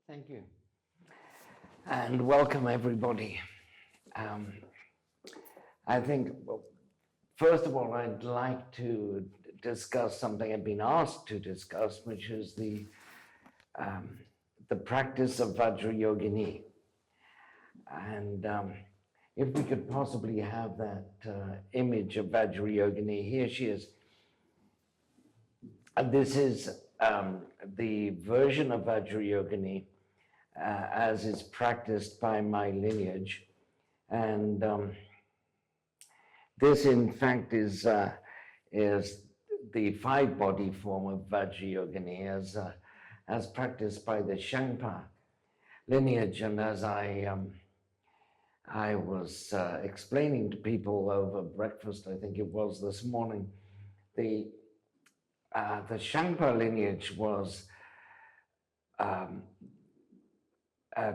Thank you. And welcome, everybody. I think, well, first of all, I'd like to discuss something I've been asked to discuss, which is the practice of Vajrayogini. And if we could possibly have that image of Vajrayogini, here she is. And this is the version of Vajrayogini as is practiced by my lineage. And this, in fact, is the five-body form of Vajrayogini as practiced by the Shangpa lineage. And as I was explaining to people over breakfast, I think it was this morning, the Shangpa lineage was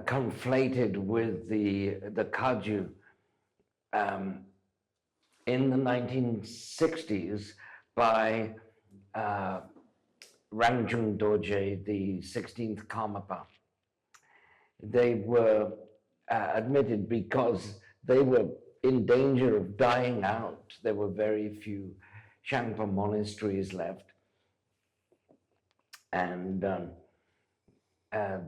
conflated with the Kagyu in the 1960s by Rangjung Dorje, the 16th Karmapa. They were admitted because they were in danger of dying out. There were very few Shangpa monasteries left. And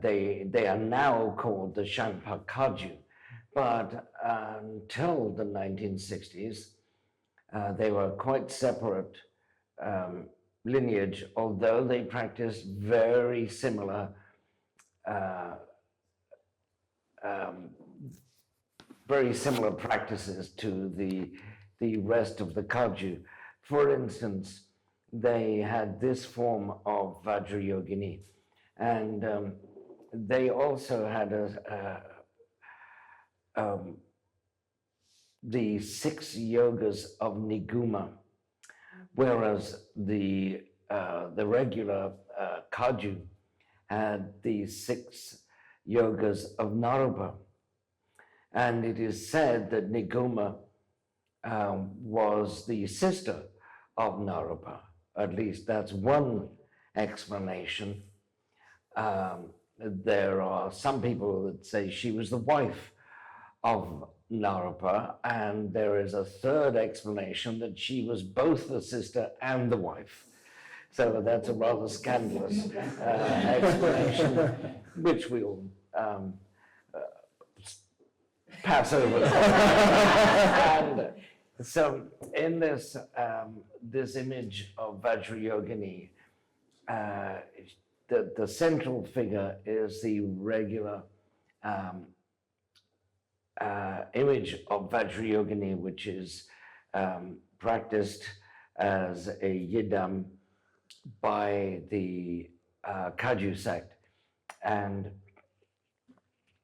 they are now called the Shangpa Kagyu, but until the 1960s, they were quite separate lineage, although they practiced very similar practices to the rest of the Kagyu. For instance, they had this form of Vajrayogini, and they also had the 6 yogas of Niguma, whereas the regular Kagyu had the 6 yogas of Naropa. And it is said that Niguma was the sister of Naropa. At least that's one explanation. There are some people that say she was the wife of Naropa, and there is a third explanation that she was both the sister and the wife. So that's a rather scandalous explanation, which we'll pass over. And so in this this image of Vajrayogini, the central figure is the regular image of Vajrayogini, which is practiced as a yidam by the Kagyu sect. And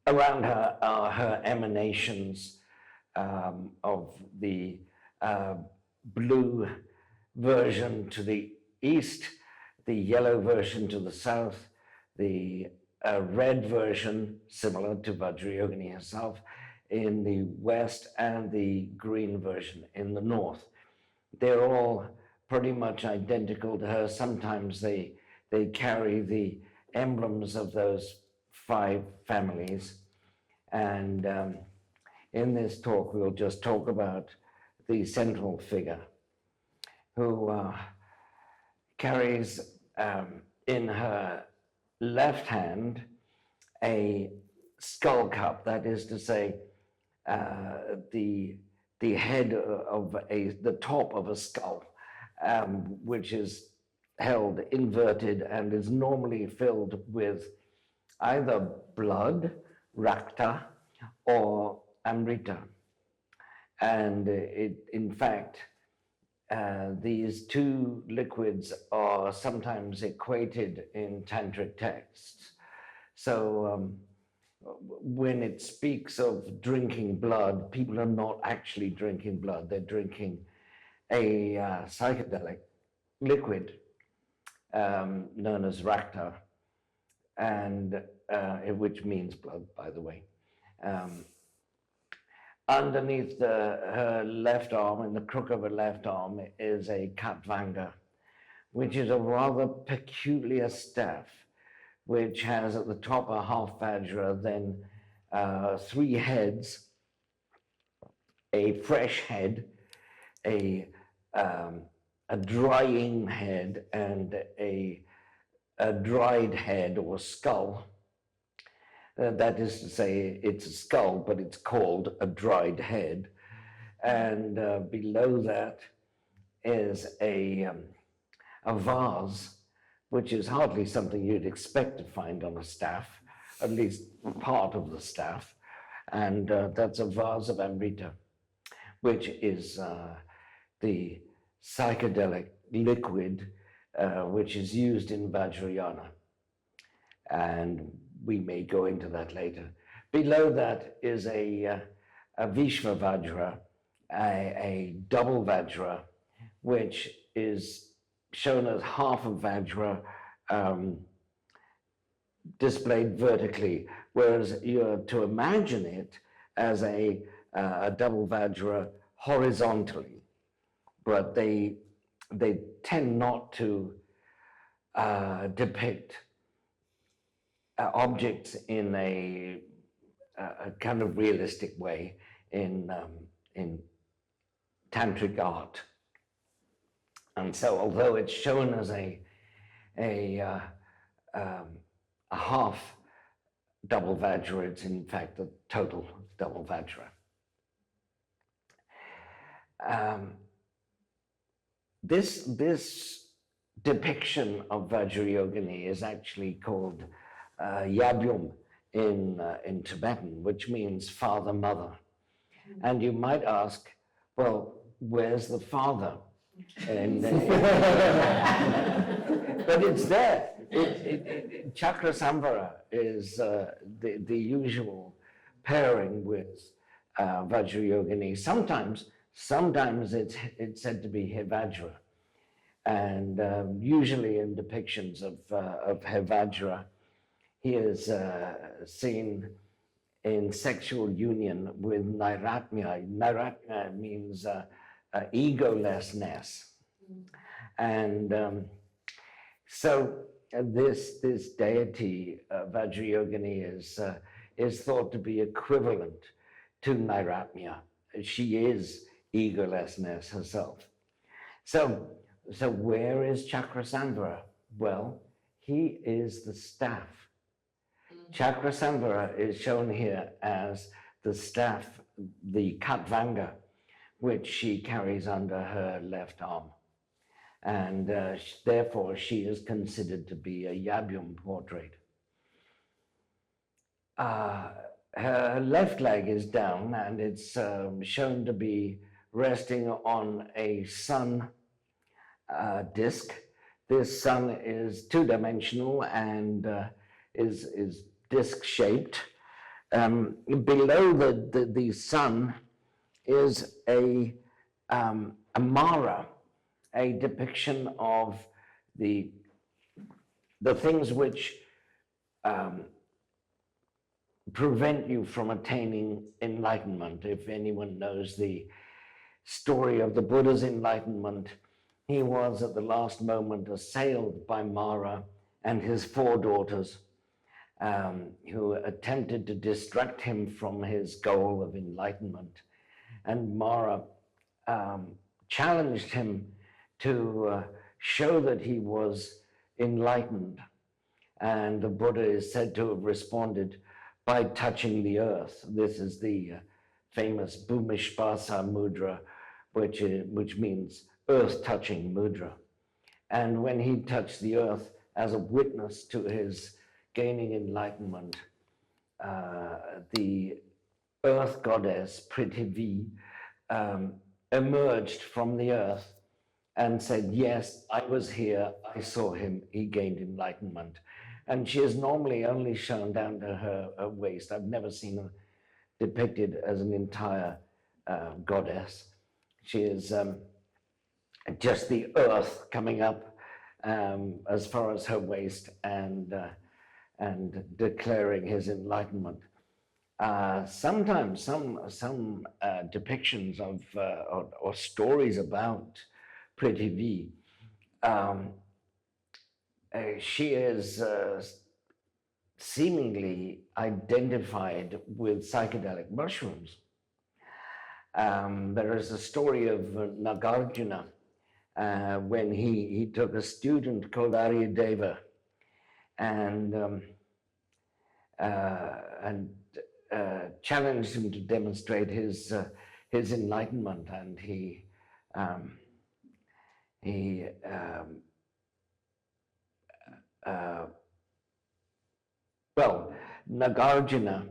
around her are her emanations of the blue version to the east, the yellow version to the south, the red version, similar to Vajrayogini herself, in the west, and the green version in the north. They're all pretty much identical to her. Sometimes they carry the emblems of those 5 families. And in this talk, we'll just talk about the central figure who carries in her left hand a skull cup, that is to say, the head of the top of a skull, which is held inverted and is normally filled with either blood, rakta, or amrita. And in fact, these 2 liquids are sometimes equated in tantric texts. So when it speaks of drinking blood, people are not actually drinking blood. They're drinking a psychedelic liquid known as rakta, and which means blood, by the way. Underneath her left arm, in the crook of her left arm, is a Catvanga, which is a rather peculiar staff, which has at the top a half Vajra, then three heads, a fresh head, a drying head, and a dried head or skull. That is to say, it's a skull, but it's called a dried head. And below that is a vase, which is hardly something you'd expect to find on a staff, at least part of the staff. And that's a vase of Amrita, which is the psychedelic liquid which is used in Vajrayana. And we may go into that later. Below that is a Vishva Vajra, a double Vajra, which is shown as half a Vajra displayed vertically, whereas you're to imagine it as a double Vajra horizontally. But they tend not to depict objects in a kind of realistic way in tantric art. And so, although it's shown as a half double Vajra, it's in fact a total double Vajra. This depiction of Vajrayogini is actually called Yabyum in Tibetan, which means father, mother. And you might ask, well, where's the father? And, but it's there. Chakra Samvara is the usual pairing with Vajrayogini. Sometimes it's said to be Hevajra. And usually in depictions of Hevajra, he is seen in sexual union with Nairatmya. Nairatmya means egolessness. And so this deity, Vajrayogini, is thought to be equivalent to Nairatmya. She is egolessness herself. So where is Chakrasamvara? Well, he is the staff. Chakrasamvara is shown here as the staff, the Catvanga, which she carries under her left arm. And therefore, she is considered to be a Yabyum portrait. Her left leg is down, and it's shown to be resting on a sun disc. This sun is two-dimensional and is disc-shaped. Below the sun is a Mara, a depiction of the things which prevent you from attaining enlightenment. If anyone knows the story of the Buddha's enlightenment, he was at the last moment assailed by Mara and his 4 daughters, who attempted to distract him from his goal of enlightenment. And Mara challenged him to show that he was enlightened. And the Buddha is said to have responded by touching the earth. This is the famous Bhumishpasa mudra, which means earth-touching mudra. And when he touched the earth as a witness to his gaining enlightenment, the earth goddess Prithivi emerged from the earth and said, yes, I was here, I saw him, he gained enlightenment. And she is normally only shown down to her waist. I've never seen her depicted as an entire goddess. She is just the earth coming up as far as her waist and declaring his enlightenment. Sometimes some depictions of or stories about Prithivi, she is seemingly identified with psychedelic mushrooms. There is a story of Nagarjuna when he took a student called Aryadeva and challenged him to demonstrate his enlightenment, and Nagarjuna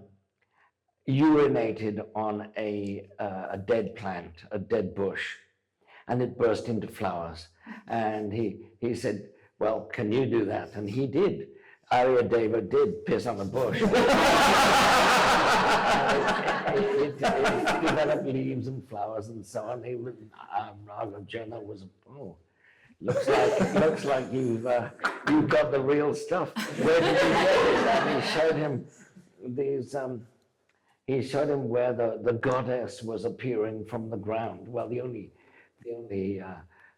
urinated on a dead plant, a dead bush, and it burst into flowers. And he said, well, can you do that? And he did. Aryadeva did piss on a bush. it developed leaves and flowers and so on. Nagarjuna was, looks like you've got the real stuff. Where did you get it? And he showed him where the goddess was appearing from the ground. Well, the only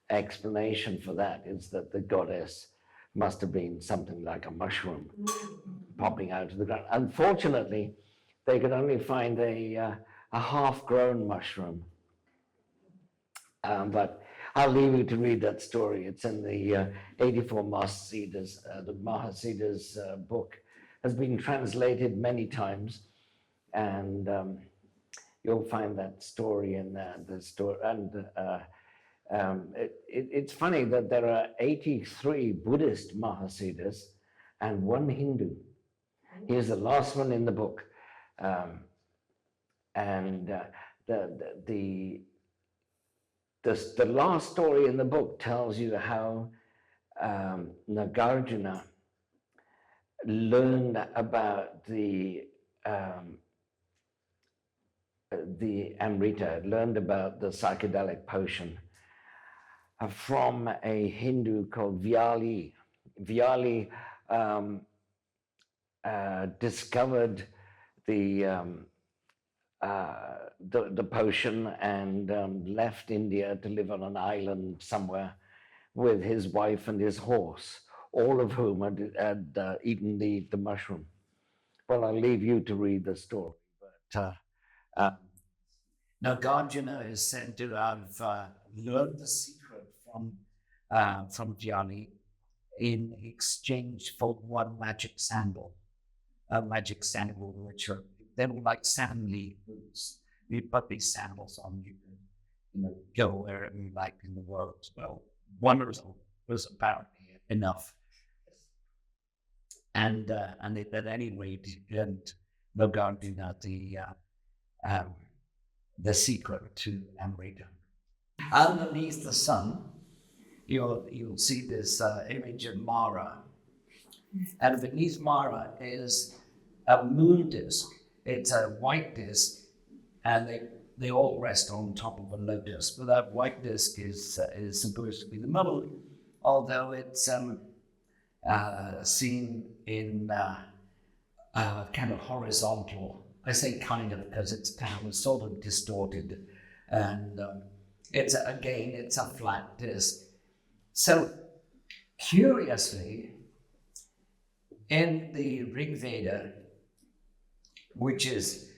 explanation for that is that the goddess must have been something like a mushroom popping out of the ground. Unfortunately, they could only find a half-grown mushroom. But I'll leave you to read that story. It's in the 84 Mahasiddhas. The Mahasiddhas book has been translated many times, and you'll find that story in the story. And it's funny that there are 83 Buddhist Mahasiddhas and one Hindu. Here's the last one in the book. The last story in the book tells you how Nagarjuna learned about the Amrita, learned about the psychedelic potion from a Hindu called Vyali. Vyali discovered the potion and left India to live on an island somewhere with his wife and his horse, all of whom had eaten the mushroom. Well, I'll leave you to read the story. But Nagarjuna is said to have learned the secret from Vyali in exchange for one magic sandal, which are they're like sand leaves. You put these sandals on, you can go wherever you like in the world. Well, one result was apparently enough. And at any rate, and Nagarjuna the secret to Amrita. Underneath the sun, you'll see this image of Mara, and beneath Mara is a moon disk. It's a white disk, and they all rest on top of a lotus. But that white disk is supposed to be the middle, although it's seen in kind of horizontal. I say kind of because it's kind of sort of distorted, and it's a flat disk. So curiously, in the Rig Veda, which is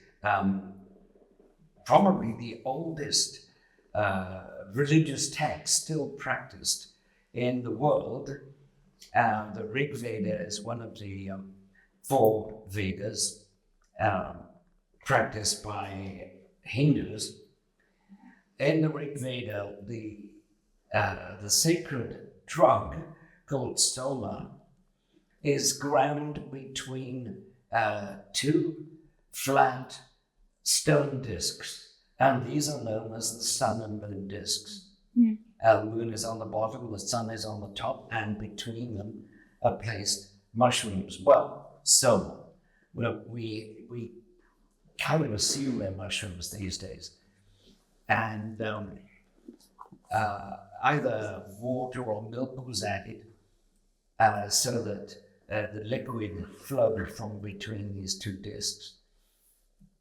probably the oldest religious text still practiced in the world, the Rig Veda is one of the 4 Vedas practiced by Hindus. In the Rig Veda, the sacred drug called soma is ground between 2 flat stone discs, and these are known as the sun and moon discs. The moon is on the bottom, the sun is on the top, and between them are placed mushrooms. Well, soma. Well, we kind of assume they're mushrooms these days. And either water or milk was added so that the liquid flowed from between these 2 discs.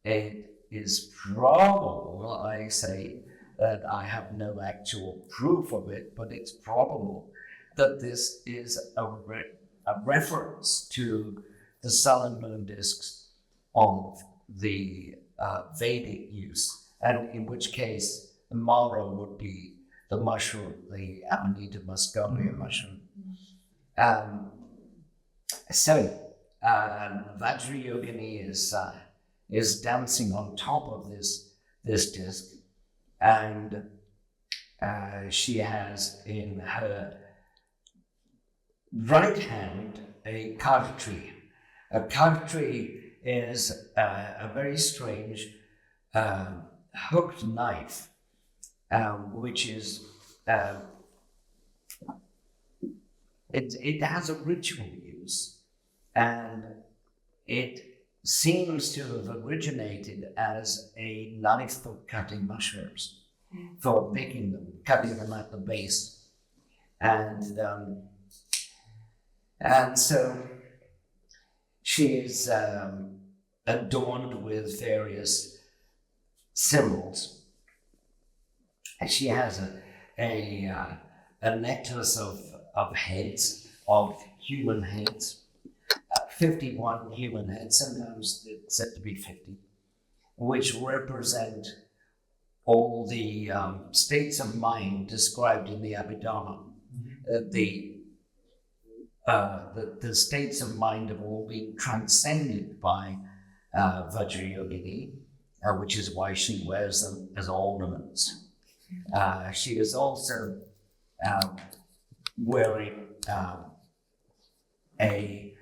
It is probable, I say, that I have no actual proof of it, but it's probable that this is a reference to the sun and moon discs of the Vedic use, and in which case the Mara would be the mushroom, the Amanita muscaria mushroom. Vajrayogini is dancing on top of this disc, and she has in her right hand a khatvanga. A khatvanga is a very strange hooked knife, which is it has a ritual use, and it seems to have originated as a knife for cutting mushrooms, for picking them, cutting them at the base, and so she is adorned with various symbols. And she has a necklace of heads, of human heads, 51 human heads, sometimes it's said to be 50, which represent all the states of mind described in the Abhidharma. The states of mind have all been transcended by Vajrayogini, which is why she wears them as ornaments. She is also wearing a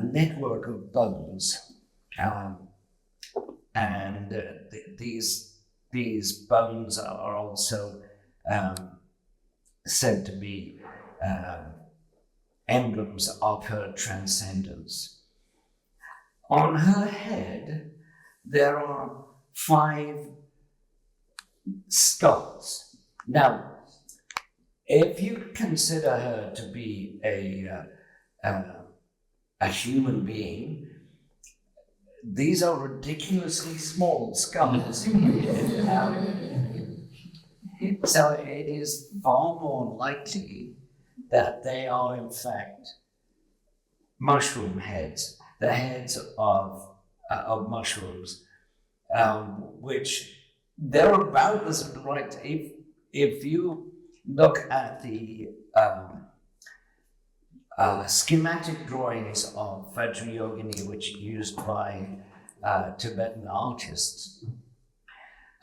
network of bones, and these bones are also said to be emblems of her transcendence. On her head, there are 5 skulls. Now, if you consider her to be a human being, these are ridiculously small skulls. So it is far more likely that they are in fact mushroom heads, the heads of mushrooms, which they're about as bright. If you look at the schematic drawings of Vajrayogini, which are used by Tibetan artists,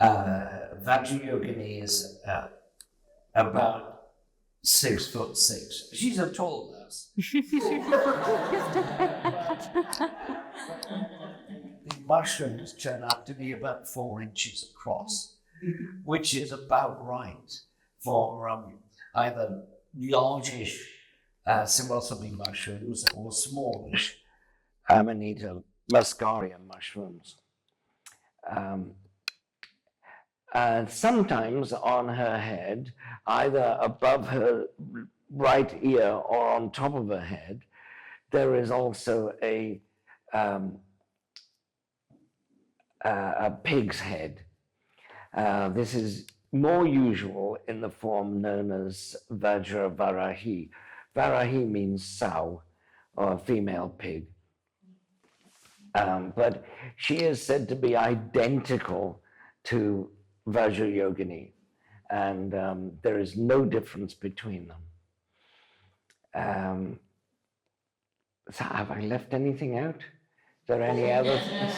Vajrayogini is about 6'6". She's a tall lass. The mushrooms turn out to be about 4 inches across, which is about right for either largish Symbolism mushrooms or smallish Amanita muscaria mushrooms. And sometimes on her head, either above her right ear or on top of her head, there is also a pig's head. This is more usual in the form known as Vajra Varahi. Varahi means sow or female pig. But she is said to be identical to Vajrayogini, and there is no difference between them. So have I left anything out? Is there any other things?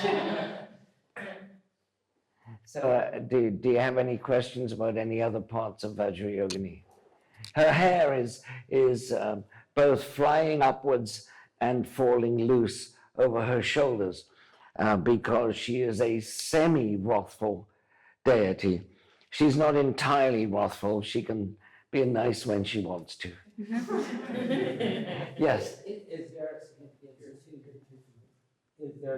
So do you have any questions about any other parts of Vajrayogini? Her hair is both flying upwards and falling loose over her shoulders because she is a semi-wrathful deity. She's not entirely wrathful. She can be nice when she wants to. Yes? Is there a significance to the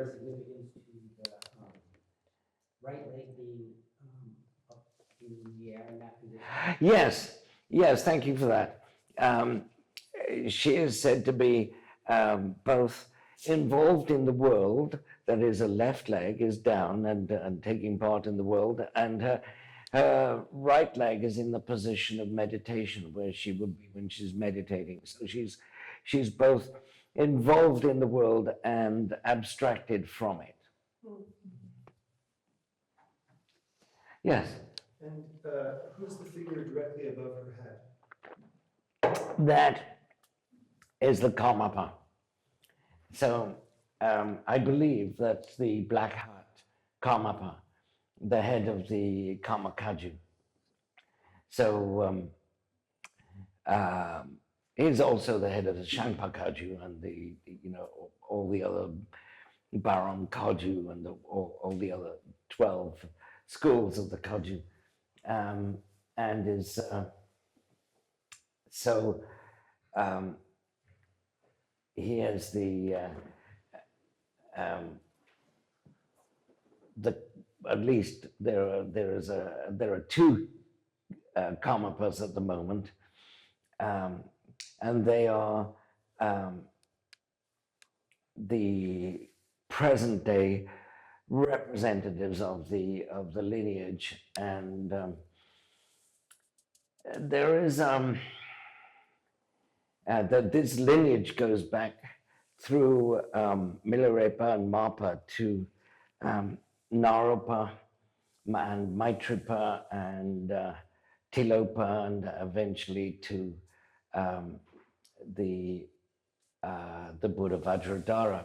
right leg being up in the air in that position? Yes, thank you for that. She is said to be both involved in the world, that is, her left leg is down and taking part in the world, and her right leg is in the position of meditation, where she would be when she's meditating. So she's both involved in the world and abstracted from it. Yes. And who's the figure directly above her head? That is the Karmapa. So I believe that the black hat Karmapa, the head of the Karma Kagyu. So he's also the head of the Shanpa Kagyu and the, all the other Baron Kagyu and all the other 12 schools of the Kagyu. And is he has at least there are two Karmapas at the moment, and they are the present day representatives of the lineage, and there is that this lineage goes back through Milarepa and Mapa to Naropa and Milarepa and Tilopa, and eventually to the Buddha Vajradhara.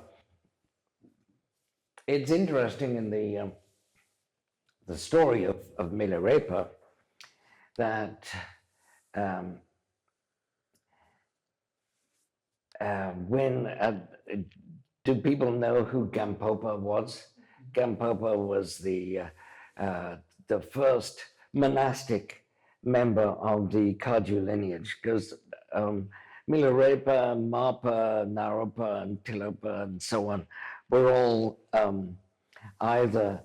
It's interesting in the story of Milarepa that do people know who Gampopa was? Gampopa was the first monastic member of the Kagyu lineage, because Milarepa, Mapa, Naropa, and Tilopa, and so on, were all either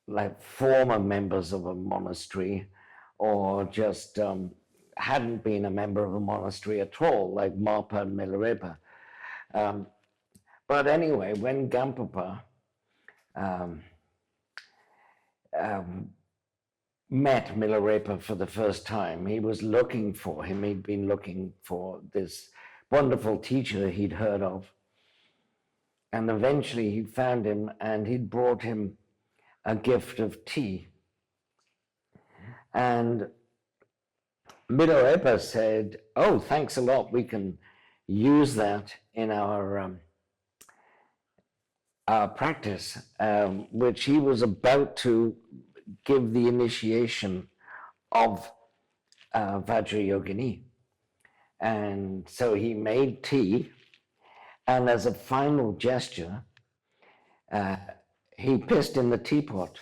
like former members of a monastery, or just hadn't been a member of a monastery at all, like Mapa and Milarepa. But anyway, when Gampopa met Milarepa for the first time, he was looking for him. He'd been looking for this wonderful teacher he'd heard of. And eventually he found him, and he'd brought him a gift of tea. And Milarepa said, "Oh, thanks a lot. We can use that in our practice," which he was about to give the initiation of Vajrayogini. And so he made tea, and as a final gesture, he pissed in the teapot.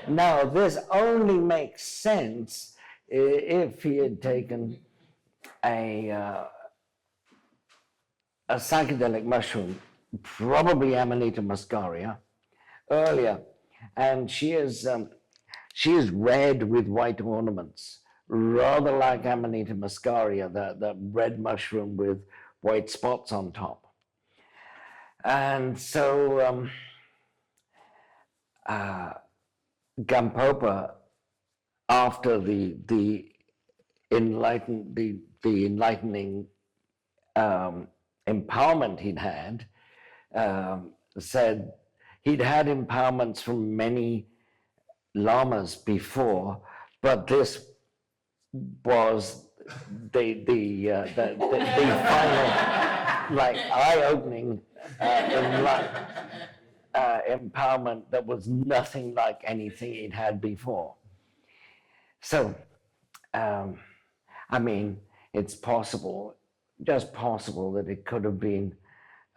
Now, this only makes sense if he had taken a psychedelic mushroom, probably Amanita muscaria, earlier, and she is red with white ornaments, rather like Amanita muscaria, the red mushroom with white spots on top. And so Gampopa, after the enlightening empowerment he'd had, said he'd had empowerments from many lamas before, but this was the final, like, eye-opening empowerment that was nothing like anything he'd had before. So, I mean, it's possible, just possible, that it could have been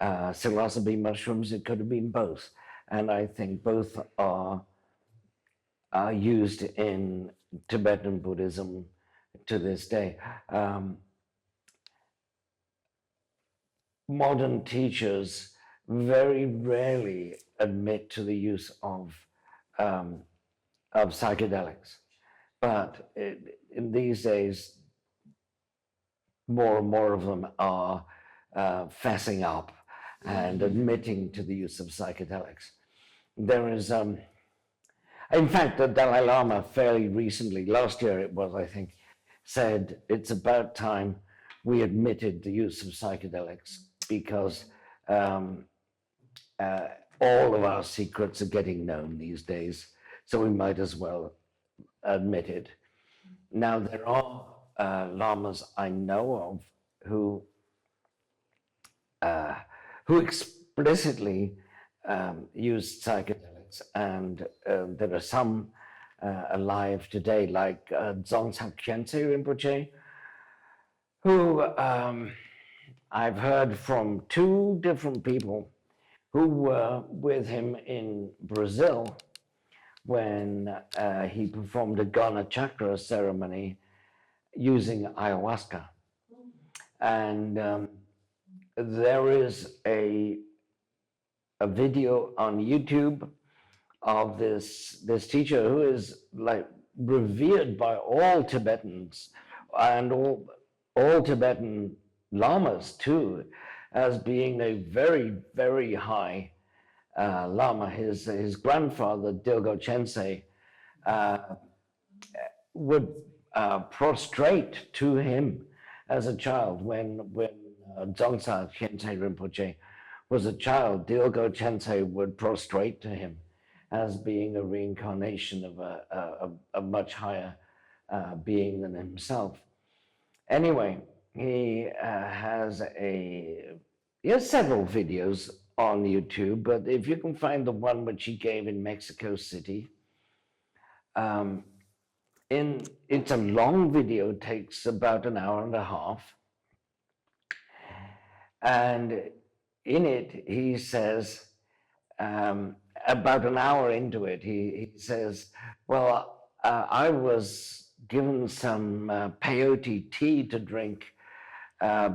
psilocybe mushrooms. It could have been both, and I think both are used in Tibetan Buddhism to this day. Modern teachers very rarely admit to the use of psychedelics, but in these days, more and more of them are fessing up and admitting to the use of psychedelics. There is, in fact, the Dalai Lama fairly recently, last year it was, I think, said it's about time we admitted the use of psychedelics because all of our secrets are getting known these days, so we might as well admit it. Now, there are lamas I know of who explicitly use psychedelics, and there are some alive today, like Dzongsak Khyentse Rinpoche, who I've heard from two different people who were with him in Brazil when he performed a Ghana chakra ceremony using ayahuasca. And there is a video on YouTube of this teacher who is like revered by all Tibetans and all Tibetan lamas too, as being a very, very high Lama. His grandfather, Dilgo Chense, would prostrate to him as a child. When Dzongsa Khyentse Rinpoche was a child, Dilgo Chense would prostrate to him as being a reincarnation of a much higher being than himself. Anyway, he has several videos on YouTube, but if you can find the one which he gave in Mexico City, it's a long video, takes about an hour and a half, and in it he says, about an hour into it, he says, well, I was given some peyote tea to drink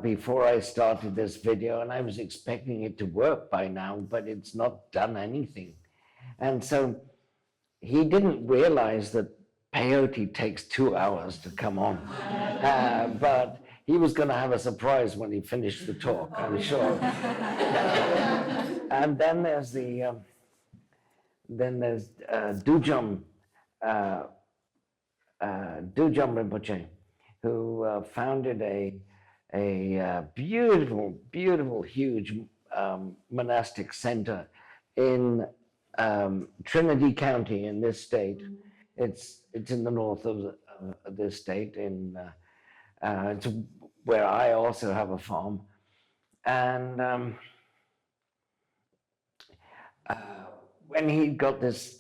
before I started this video, and I was expecting it to work by now, but it's not done anything. And so he didn't realize that peyote takes 2 hours to come on, but he was going to have a surprise when he finished the talk, I'm sure. And then there's Dujam Rinpoche, who founded a beautiful, beautiful, huge monastic center in Trinity County in this state. It's in the north of this state. It's where I also have a farm, and when he got this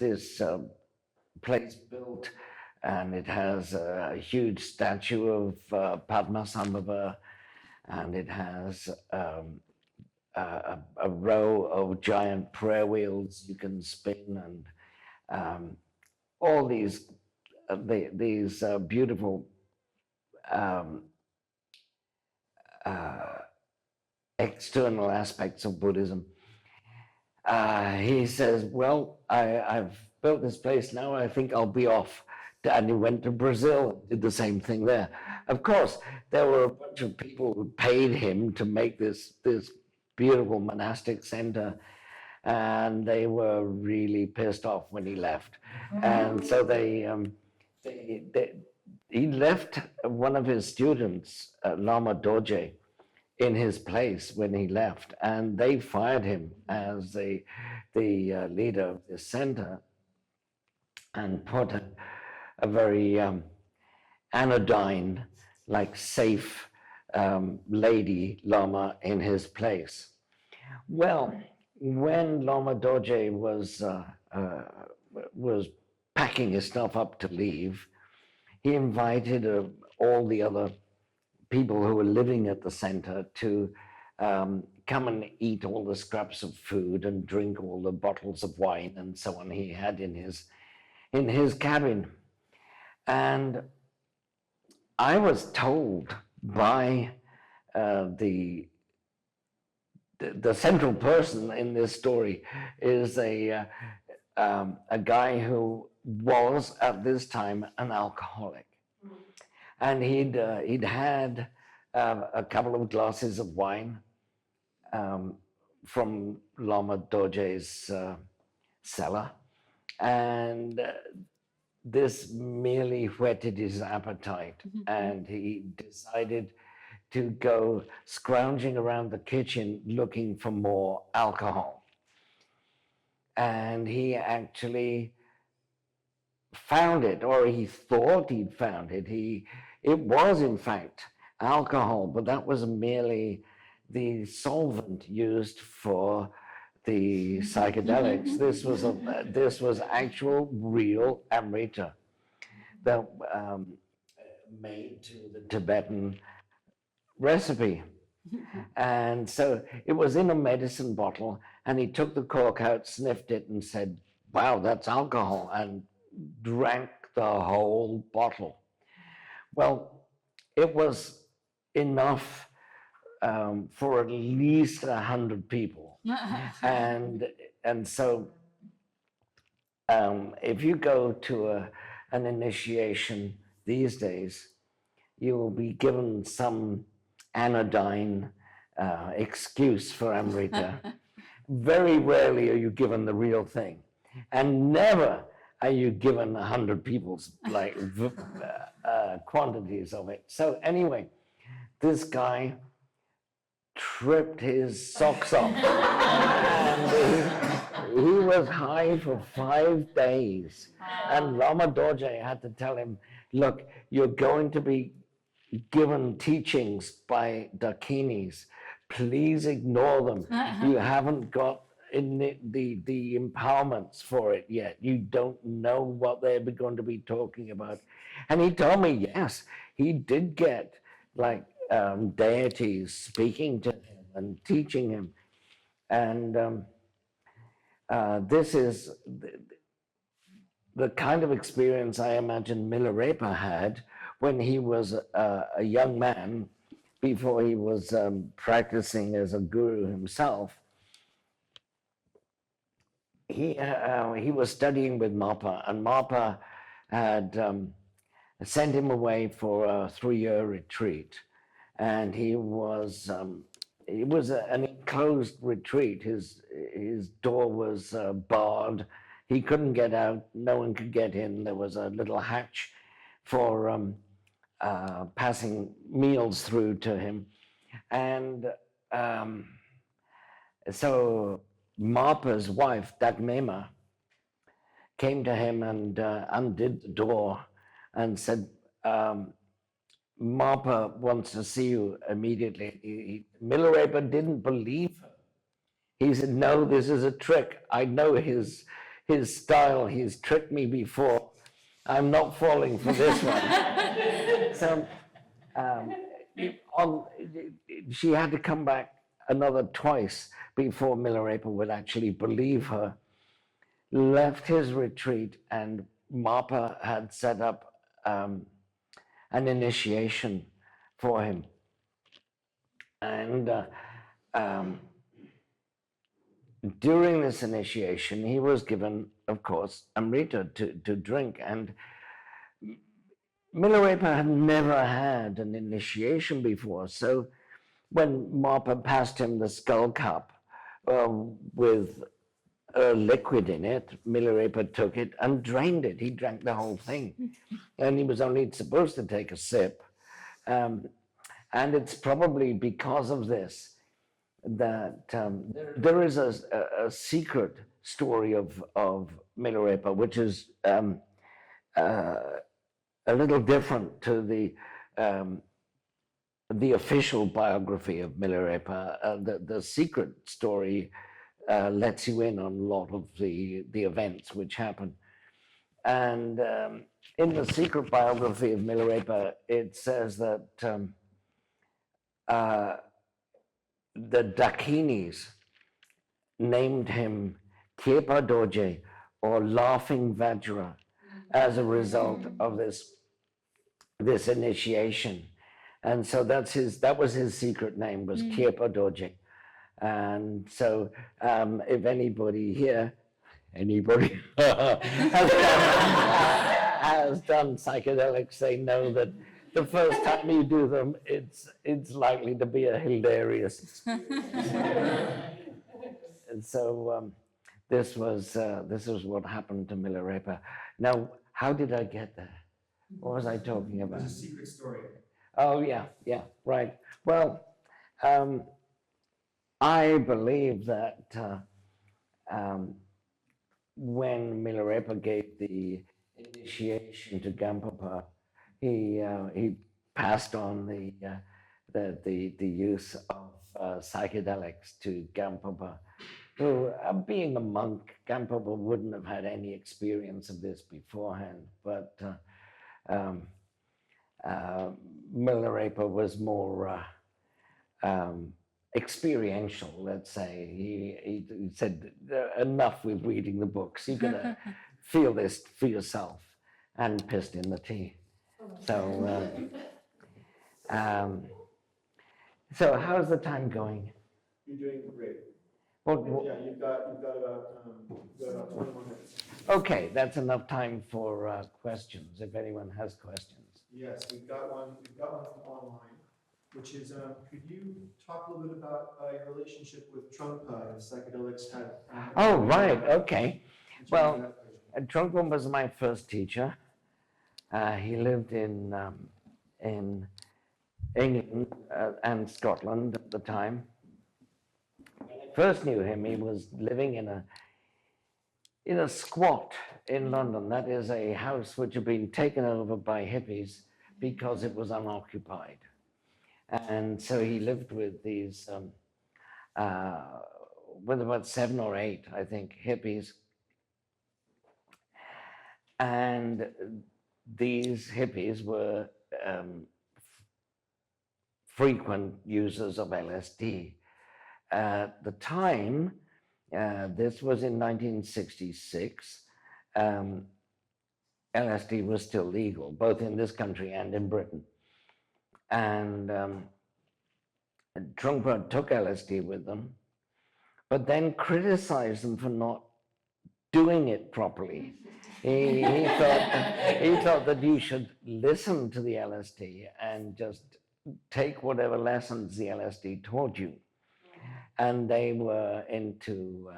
place built, and it has a huge statue of Padmasambhava, and it has a row of giant prayer wheels you can spin, and all these beautiful external aspects of Buddhism. He says, well, I've built this place now, I think I'll be off. And he went to Brazil, did the same thing there. Of course, there were a bunch of people who paid him to make this beautiful monastic center, and they were really pissed off when he left. And so he left one of his students, Lama Dorje, in his place when he left, and they fired him as the leader of the center, and put a very anodyne, like safe lady Lama in his place. Well, when Lama Dorje was packing his stuff up to leave, he invited all the other people who were living at the center to come and eat all the scraps of food and drink all the bottles of wine and so on he had in his cabin. And I was told by the central person in this story is a guy who was at this time an alcoholic, and he'd had a couple of glasses of wine from Lama Dorje's cellar, and this merely whetted his appetite, and he decided to go scrounging around the kitchen looking for more alcohol. And he actually found it, or he thought he'd found it. It was, in fact, alcohol, but that was merely the solvent used for the psychedelics. This was actual, real amrita that made to the Tibetan recipe. And so it was in a medicine bottle, and he took the cork out, sniffed it, and said, "Wow, that's alcohol," and drank the whole bottle. Well, it was enough for at least 100 people. and so if you go to an initiation these days, you will be given some anodyne excuse for amrita. Very rarely are you given the real thing, and never are you given 100 people's quantities of it. So anyway, this guy tripped his socks off, and he was high for 5 days. And Lama Dorje had to tell him, "Look, you're going to be given teachings by dakinis. Please ignore them. You haven't got the empowerments for it yet. You don't know what they're going to be talking about." And he told me, yes, he did get deities speaking to him and teaching him. And this is the kind of experience I imagine Milarepa had when he was a young man, before he was practicing as a guru himself. He was studying with Mapa, and Mapa had sent him away for a 3-year retreat. And it was an enclosed retreat. His door was barred. He couldn't get out. No one could get in. There was a little hatch for passing meals through to him. And so Mapa's wife, Dagmema, came to him and undid the door and said, "Mapa wants to see you immediately." Milarepa didn't believe her. He said, "No, this is a trick. I know his style. He's tricked me before. I'm not falling for this one." So she had to come back another twice before Milarepa would actually believe her. Left his retreat, and Mapa had set up an initiation for him. And during this initiation, he was given, of course, amrita to drink. And Milarepa had never had an initiation before. So when Mapa passed him the skull cup with a liquid in it, Milarepa took it and drained it. He drank the whole thing. And he was only supposed to take a sip. And it's probably because of this that there is a secret story of Milarepa, which is a little different to the official biography of Milarepa. The secret story lets you in on a lot of the events which happen. And in the secret biography of Milarepa, it says that the Dakinis named him Kyepa Dorje, or Laughing Vajra, as a result of this initiation. And so that was his secret name, was Kyepa Dorje. And so if anybody here, has done psychedelics, they know that the first time you do them, it's likely to be a hilarious experience. And so this was what happened to Milarepa. Now, how did I get there? What was I talking about? There's a secret story. Oh, yeah, yeah, right. Well, um, I believe that when Milarepa gave the initiation to Gampopa, he passed on the use of psychedelics to Gampopa, who, being a monk, Gampopa wouldn't have had any experience of this beforehand, but um, Milarepa was more experiential, let's say. He said, enough with reading the books. You're going to feel this for yourself, and pissed in the tea. So, so how's the time going? You're doing great. What, Yeah, you've got about 21 minutes. okay, that's enough time for questions, if anyone has questions. Yes, we've got one from online, which is, could you talk a little bit about your relationship with Drukpa and psychedelics had? Oh, right, okay. Well, Drukpa was my first teacher. He lived in England and Scotland at the time. When I first knew him, he was living in a squat in London. That is a house which had been taken over by hippies because it was unoccupied. And so he lived with these, with about 7 or 8, I think, hippies. And these hippies were frequent users of LSD. At the time, this was in 1966, LSD was still legal, both in this country and in Britain. And Drukpa took LSD with them, but then criticized them for not doing it properly. He thought that you should listen to the LSD and just take whatever lessons the LSD taught you. And they were into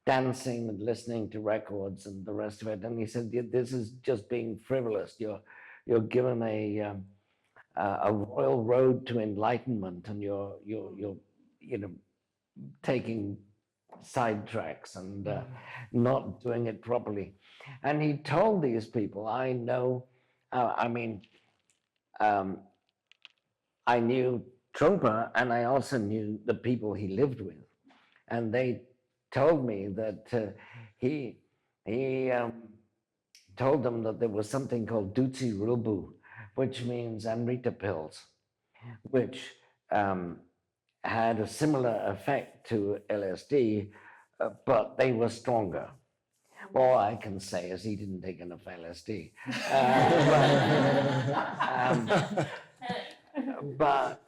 dancing and listening to records and the rest of it. And he said, "This is just being frivolous. You're given a royal road to enlightenment, and you're taking sidetracks and not doing it properly." And he told these people, I know, I knew Drukpa, and I also knew the people he lived with. And they told me that he told them that there was something called Dutsi Rubu, which means Amrita pills, which had a similar effect to LSD, but they were stronger. All I can say is he didn't take enough LSD. But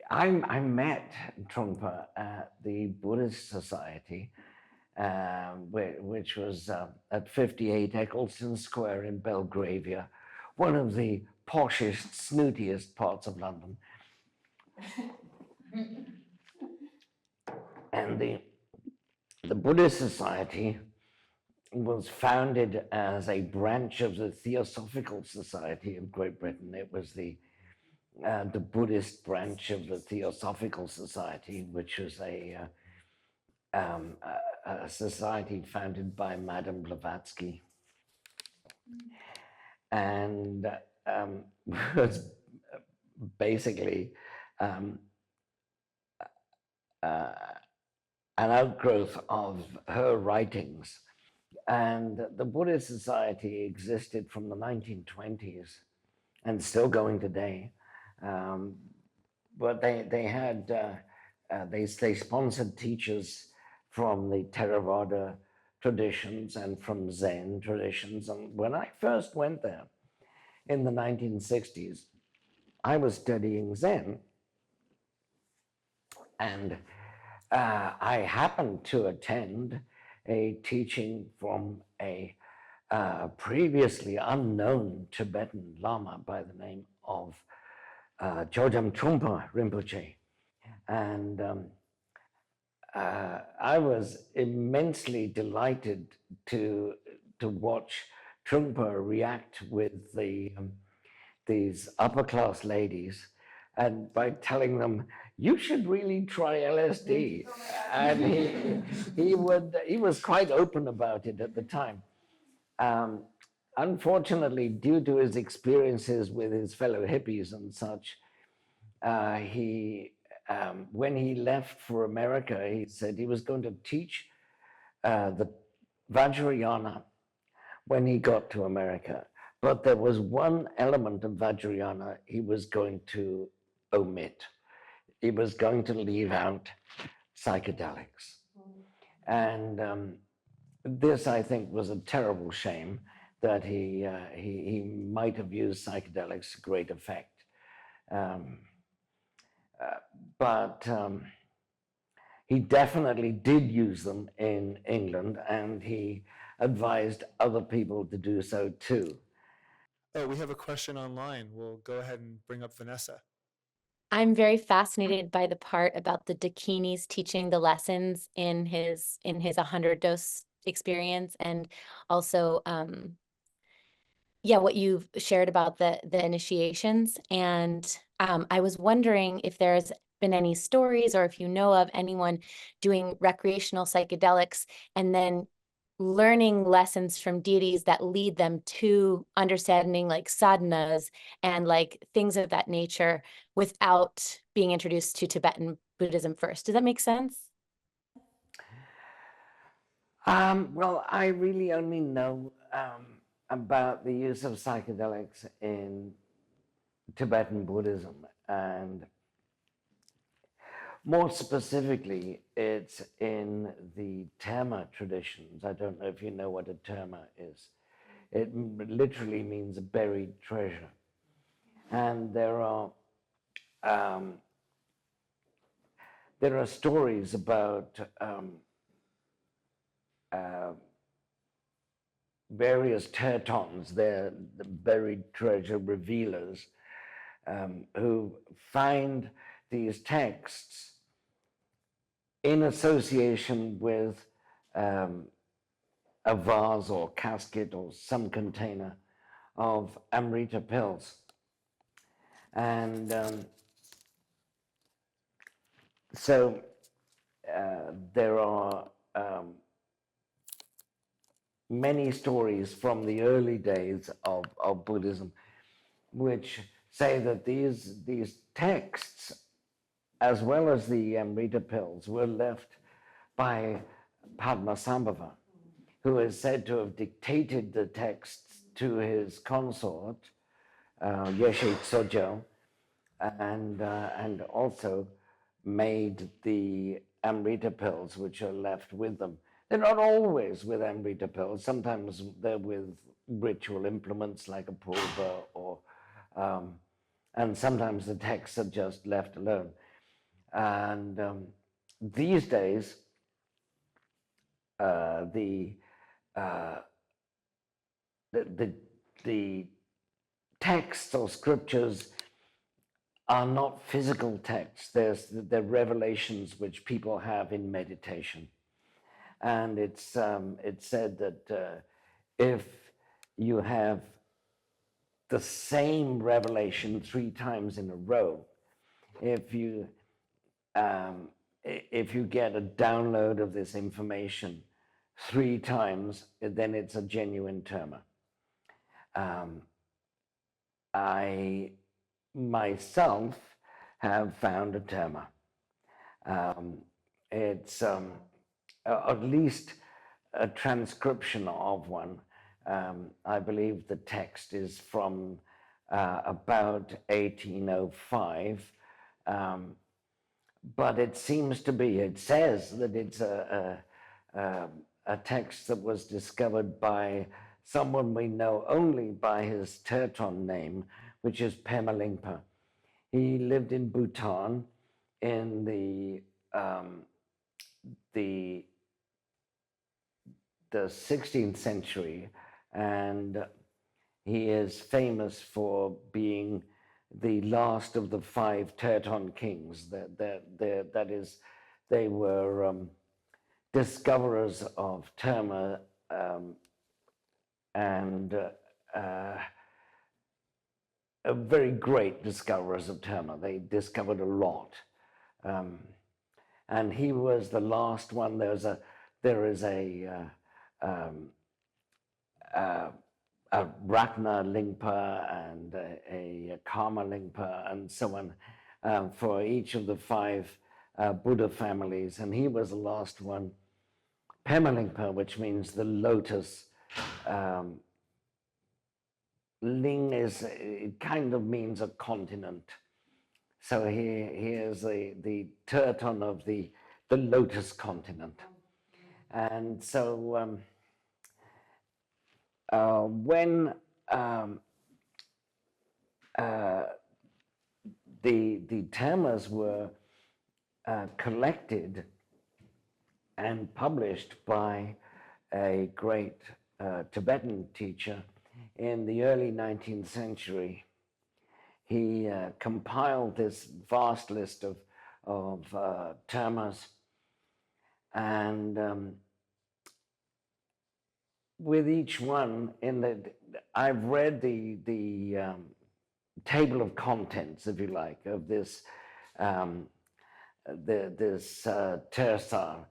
I met Drukpa at the Buddhist Society, which was at 58 Eccleston Square in Belgravia, one of the poshest, snootiest parts of London. And the Buddhist Society was founded as a branch of the Theosophical Society of Great Britain. It was the Buddhist branch of the Theosophical Society, which was a society founded by Madame Blavatsky, and was basically an outgrowth of her writings. And the Buddhist Society existed from the 1920s and still going today. But they had, they sponsored teachers from the Theravada traditions and from Zen traditions. And when I first went there in the 1960s, I was studying Zen. And I happened to attend a teaching from a previously unknown Tibetan Lama by the name of Chodam Trungpa Rinpoche. And I was immensely delighted to watch Trungpa react with these upper class ladies, and by telling them, you should really try LSD. And he was quite open about it at the time. Unfortunately, due to his experiences with his fellow hippies and such, when he left for America, he said he was going to teach the Vajrayana when he got to America. But there was one element of Vajrayana he was going to omit. He was going to leave out psychedelics. And this, I think, was a terrible shame that he might have used psychedelics to great effect. But he definitely did use them in England, and he advised other people to do so too. Oh, we have a question online. We'll go ahead and bring up Vanessa. I'm very fascinated by the part about the Dakinis teaching the lessons in his 100-dose experience, and also what you've shared about the initiations. And I was wondering if there's been any stories, or if you know of anyone doing recreational psychedelics and then learning lessons from deities that lead them to understanding like sadhanas and like things of that nature without being introduced to Tibetan Buddhism first. Does that make sense? Well, I really only know about the use of psychedelics in Tibetan Buddhism, and more specifically, it's in the terma traditions. I don't know if you know what a terma is. It literally means buried treasure. And there are stories about various tertons, they're the buried treasure revealers, who find these texts in association with a vase or casket or some container of Amrita pills. And so there are many stories from the early days of Buddhism which say that these texts, as well as the Amrita pills, were left by Padmasambhava, who is said to have dictated the texts to his consort, Yeshe Tsojo, and also made the Amrita pills, which are left with them. They're not always with Amrita pills. Sometimes they're with ritual implements like a purva, or and sometimes the texts are just left alone. And these days, the texts or scriptures are not physical texts. They're revelations which people have in meditation. And it's said that if you have the same revelation 3 times in a row, if you get a download of this information 3 times, then it's a genuine terma. I myself have found a terma. It's at least a transcription of one. I believe the text is from about 1805, but it seems to be, it says that it's a text that was discovered by someone we know only by his Terton name, which is Pema Lingpa. He lived in Bhutan in the 16th century, and he is famous for being the last of the 5 Terton kings. That is, they were discoverers of terma and very great discoverers of terma. They discovered a lot. And he was the last one. There is a Ratna Lingpa and a Karma Lingpa and so on for each of the 5 Buddha families. And he was the last one. Pema Lingpa, which means the lotus. Ling it kind of means a continent. So he is the Turton of the lotus continent. And so when the termas were collected and published by a great Tibetan teacher in the early 19th century, he compiled this vast list of termas, and with each one I've read the table of contents, if you like, of this this tersar,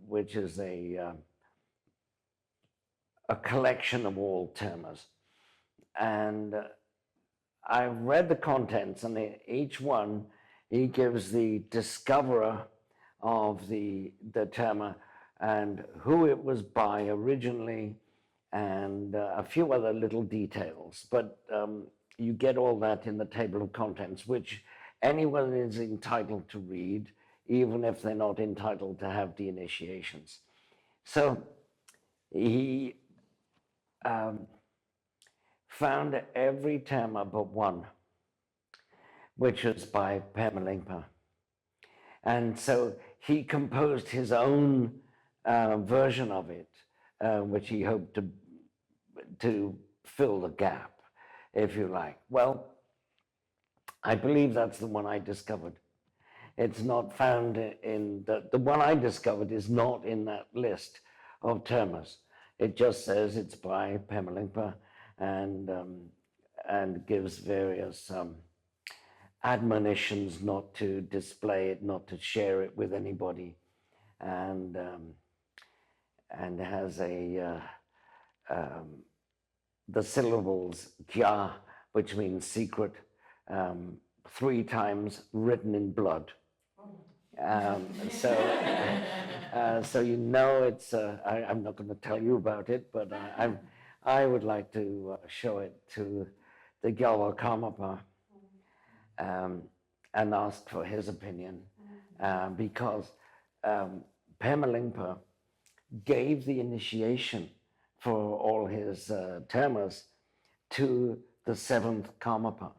which is a collection of all termas, and I've read the contents, and each one he gives the discoverer of the terma and who it was by originally, and a few other little details. But you get all that in the table of contents, which anyone is entitled to read, even if they're not entitled to have the initiations. So he found every terma but one, which was by Pema Lingpa. And so he composed his own version of it, which he hoped to fill the gap, if you like. Well, I believe that's the one I discovered. It's not found in the one I discovered is not in that list of termas. It just says it's by Pema Lingpa, and gives various admonitions not to display it, not to share it with anybody, and has the syllables kya, which means secret, 3 times written in blood. So you know it's. I'm not going to tell you about it, but I would like to show it to the Gyalwa Karmapa and ask for his opinion, because Pema Lingpa gave the initiation for all his termas to the 7th Karmapa,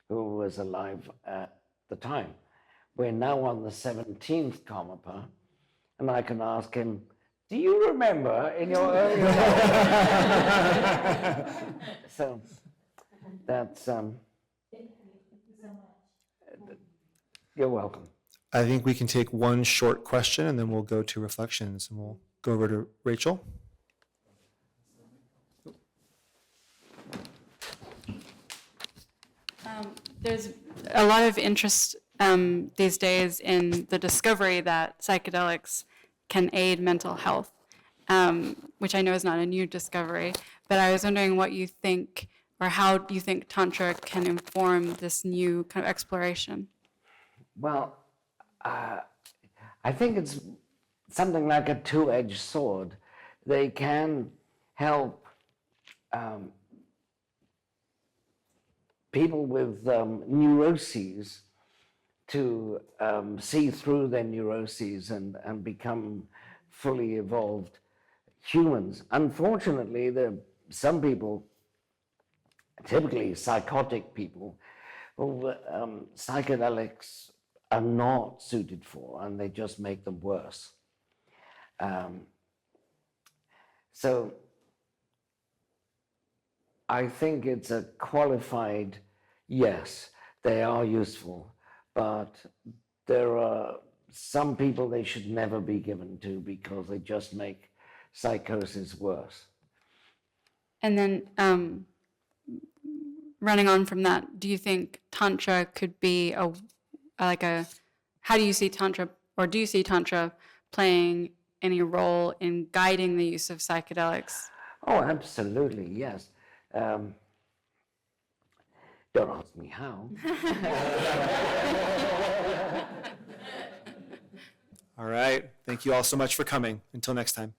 who was alive at the time. We're now on the 17th Karmapa, and I can ask him, do you remember in your early life? So that's, you're welcome. I think we can take one short question and then we'll go to reflections, and we'll go over to Rachel. There's a lot of interest these days in the discovery that psychedelics can aid mental health, which I know is not a new discovery, but I was wondering what you think, or how you think Tantra can inform this new kind of exploration. Well, I think it's something like a two-edged sword. They can help people with neuroses to see through their neuroses and become fully evolved humans. Unfortunately, there are some people, typically psychotic people, who psychedelics are not suited for, and they just make them worse. So I think it's a qualified yes, they are useful, but there are some people they should never be given to because they just make psychosis worse. And then running on from that, do you think Tantra could be how do you see Tantra, or do you see Tantra playing any role in guiding the use of psychedelics? Oh, absolutely, yes. Don't ask me how. All right. Thank you all so much for coming. Until next time.